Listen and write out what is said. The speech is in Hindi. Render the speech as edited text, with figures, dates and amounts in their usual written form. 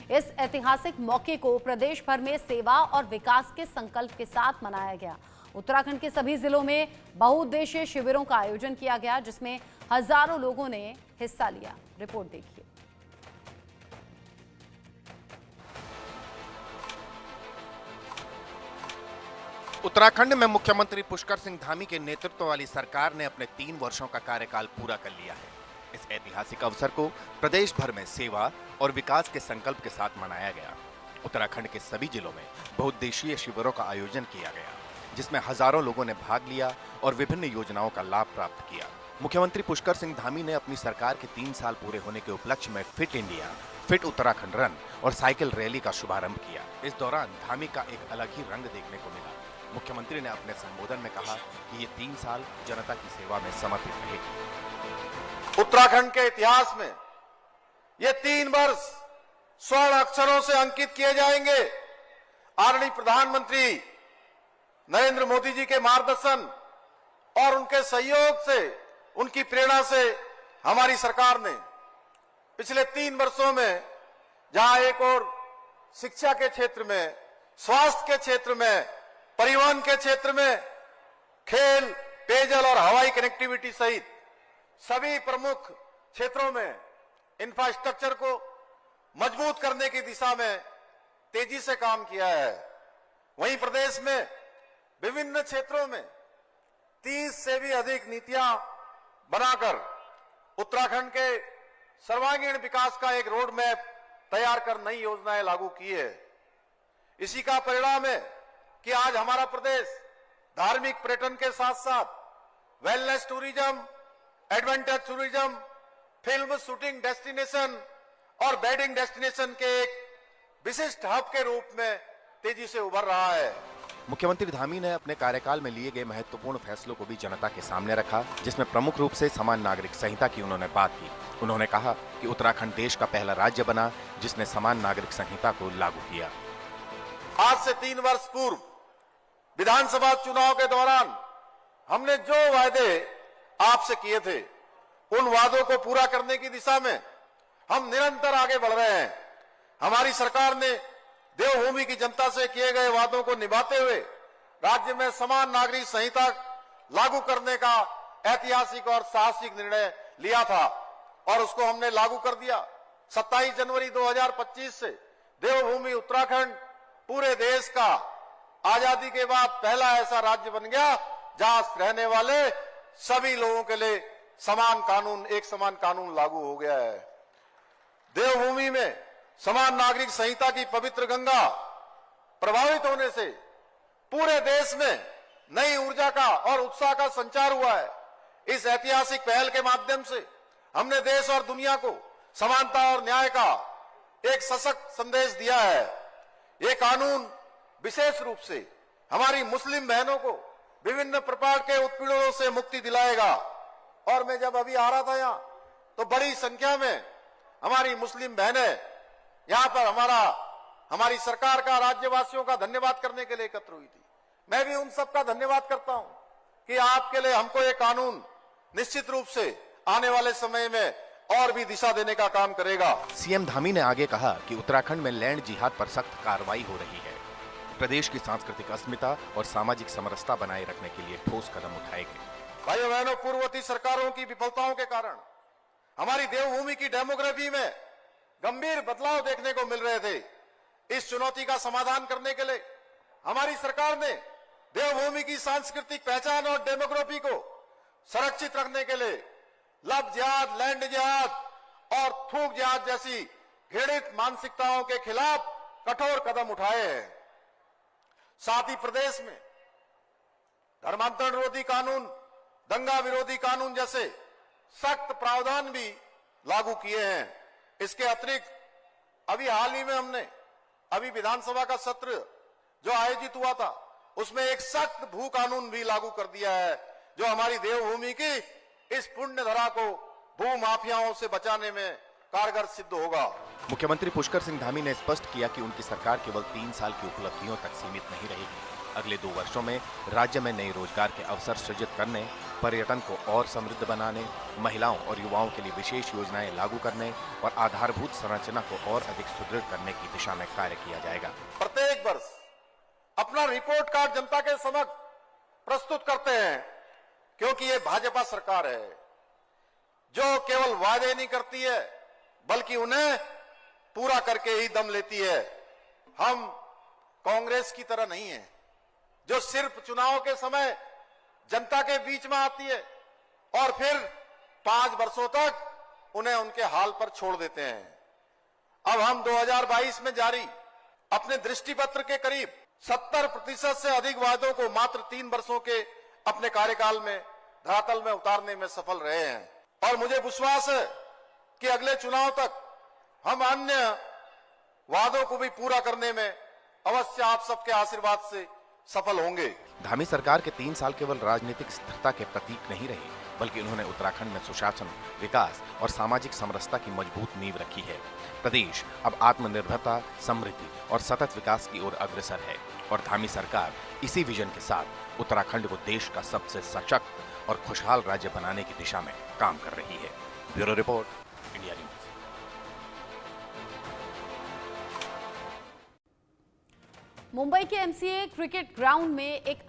इस ऐतिहासिक मौके को प्रदेश भर में सेवा और विकास के संकल्प के साथ मनाया गया। उत्तराखंड के सभी जिलों में बहुउद्देशीय शिविरों का आयोजन किया गया, जिसमें हजारों लोगों ने हिस्सा लिया। रिपोर्ट देखिए। उत्तराखंड में मुख्यमंत्री पुष्कर सिंह धामी के नेतृत्व वाली सरकार ने अपने 3 वर्षों का कार्यकाल पूरा कर लिया है। इस ऐतिहासिक अवसर को प्रदेश भर में सेवा और विकास के संकल्प के साथ मनाया गया। उत्तराखंड के सभी जिलों में बहुउद्देशीय शिविरों का आयोजन किया गया, जिसमें हजारों लोगों ने भाग लिया और विभिन्न योजनाओं का लाभ प्राप्त किया। मुख्यमंत्री पुष्कर सिंह धामी ने अपनी सरकार के 3 साल पूरे होने के उपलक्ष्य में fit India, fit Uttarakhand run और साइकिल रैली का शुभारंभ किया। इस दौरान धामी का एक अलग ही रंग देखने को मिला। मुख्यमंत्री ने अपने संबोधन में कहा कि ये 3 साल जनता की सेवा में समर्पित रहे। उत्तराखंड के इतिहास में ये 3 वर्ष स्वर्ण अक्षरों से अंकित किए जाएंगे। आदरणीय प्रधानमंत्री नरेंद्र मोदी जी के मार्गदर्शन और उनके सहयोग से, उनकी प्रेरणा से हमारी सरकार ने पिछले 3 वर्षों में, जहां एक और शिक्षा के क्षेत्र में, स्वास्थ्य के क्षेत्र में, परिवहन के क्षेत्र में, खेल, पेयजल और हवाई कनेक्टिविटी सहित सभी प्रमुख क्षेत्रों में इंफ्रास्ट्रक्चर को मजबूत करने की दिशा में तेजी से काम किया है। वहीं प्रदेश में विभिन्न क्षेत्रों में 30 से भी अधिक नीतियां बनाकर उत्तराखंड के सर्वांगीण विकास का एक रोड मैप तैयार कर नई योजनाएं लागू की है। इसी का परिणाम है कि आज हमारा प्रदेश धार्मिक पर्यटन के साथ साथ wellness tourism, adventure tourism, film shooting destination और वेडिंग डेस्टिनेशन के एक विशिष्ट हब के रूप में तेजी से उभर रहा है। मुख्यमंत्री धामी ने अपने कार्यकाल में लिए गए महत्वपूर्ण फैसलों को भी जनता के सामने रखा, जिसमें प्रमुख रूप से समान नागरिक संहिता की उन्होंने बात की। उन्होंने कहा कि उत्तराखंड देश का पहला राज्य बना जिसने समान नागरिक संहिता को लागू किया। आज से 3 वर्ष पूर्व विधानसभा चुनाव के दौरान हमने जो वायदे आपसे किए थे, उन वादों को पूरा करने की दिशा में हम निरंतर आगे बढ़ रहे हैं। हमारी सरकार ने देवभूमि की जनता से किए गए वादों को निभाते हुए राज्य में समान नागरिक संहिता लागू करने का ऐतिहासिक और साहसिक निर्णय लिया था और उसको हमने लागू कर दिया। 27 जनवरी 2025 से देवभूमि उत्तराखंड पूरे देश का आजादी के बाद पहला ऐसा राज्य बन गया जहां रहने वाले सभी लोगों के लिए समान कानून, एक समान कानून लागू हो गया है। देवभूमि में समान नागरिक संहिता की पवित्र गंगा प्रभावित होने से पूरे देश में नई ऊर्जा का और उत्साह का संचार हुआ है। इस ऐतिहासिक पहल के माध्यम से हमने देश और दुनिया को समानता और न्याय का एक सशक्त संदेश दिया है। ये कानून विशेष रूप से हमारी मुस्लिम बहनों को विभिन्न प्रकार के उत्पीड़नों से मुक्ति दिलाएगा। और मैं जब अभी आ रहा था यहाँ, तो बड़ी संख्या में हमारी मुस्लिम बहनें यहाँ पर हमारी सरकार का, राज्यवासियों का धन्यवाद करने के लिए एकत्र हुई थी। मैं भी उन सबका धन्यवाद करता हूं कि आपके लिए हमको ये कानून निश्चित रूप से आने वाले समय में और भी दिशा देने का काम करेगा। सीएम धामी ने आगे कहा कि उत्तराखंड में लैंड जिहाद पर सख्त कार्रवाई हो रही है। प्रदेश की सांस्कृतिक अस्मिता और सामाजिक समरसता बनाए रखने के लिए ठोस कदम उठाए गए। भाइयों बहनों, पूर्ववर्ती सरकारों की विफलताओं के कारण हमारी देवभूमि की डेमोग्राफी में गंभीर बदलाव देखने को मिल रहे थे। इस चुनौती का समाधान करने के लिए हमारी सरकार ने देवभूमि की सांस्कृतिक पहचान और डेमोग्राफी को संरक्षित रखने के लिए लव जिहाद, लैंड जिहाद और थूक जिहाद जैसी घृणित मानसिकताओं के खिलाफ कठोर कदम उठाए हैं। साथ ही प्रदेश में धर्मांतरण विरोधी कानून, दंगा विरोधी कानून जैसे सख्त प्रावधान भी लागू किए हैं। इसके अतिरिक्त अभी हाल ही में हमने विधानसभा का सत्र जो आयोजित हुआ था, उसमें एक सख्त भू कानून भी लागू कर दिया है, जो हमारी देवभूमि की इस पुण्य धरा को भू माफियाओं से बचाने में कारगर सिद्ध होगा। मुख्यमंत्री पुष्कर सिंह धामी ने स्पष्ट किया कि उनकी सरकार केवल 3 साल की उपलब्धियों तक सीमित नहीं रहेगी। अगले 2 वर्षों में राज्य में नए रोजगार के अवसर सृजित करने, पर्यटन को और समृद्ध बनाने, महिलाओं और युवाओं के लिए विशेष योजनाएं लागू करने और आधारभूत संरचना को और अधिक सुदृढ़ करने की दिशा में कार्य किया जाएगा। प्रत्येक वर्ष अपना रिपोर्ट कार्ड जनता के समक्ष प्रस्तुत करते हैं, क्योंकि ये भाजपा सरकार है जो केवल वादे नहीं करती है बल्कि उन्हें पूरा करके ही दम लेती है। हम कांग्रेस की तरह नहीं है जो सिर्फ चुनाव के समय जनता के बीच में आती है और फिर 5 वर्षों तक उन्हें उनके हाल पर छोड़ देते हैं। अब हम 2022 में जारी अपने दृष्टिपत्र के करीब 70% से अधिक वादों को मात्र 3 वर्षों के अपने कार्यकाल में धरातल में उतारने में सफल रहे हैं और मुझे विश्वास है कि अगले चुनाव तक हम अन्य वादों को भी पूरा करने में अवश्य आप सबके आशीर्वाद से सफल होंगे। धामी सरकार के 3 साल केवल राजनीतिक स्थिरता के प्रतीक नहीं रहे, बल्कि उन्होंने उत्तराखंड में सुशासन, विकास और सामाजिक समरसता की मजबूत नींव रखी है। प्रदेश अब आत्मनिर्भरता, समृद्धि और सतत विकास की ओर अग्रसर है और धामी सरकार इसी विजन के साथ उत्तराखंड को देश का सबसे सशक्त और खुशहाल राज्य बनाने की दिशा में काम कर रही है। Bureau report, India news. Mumbai के एमसीए क्रिकेट ग्राउंड में एक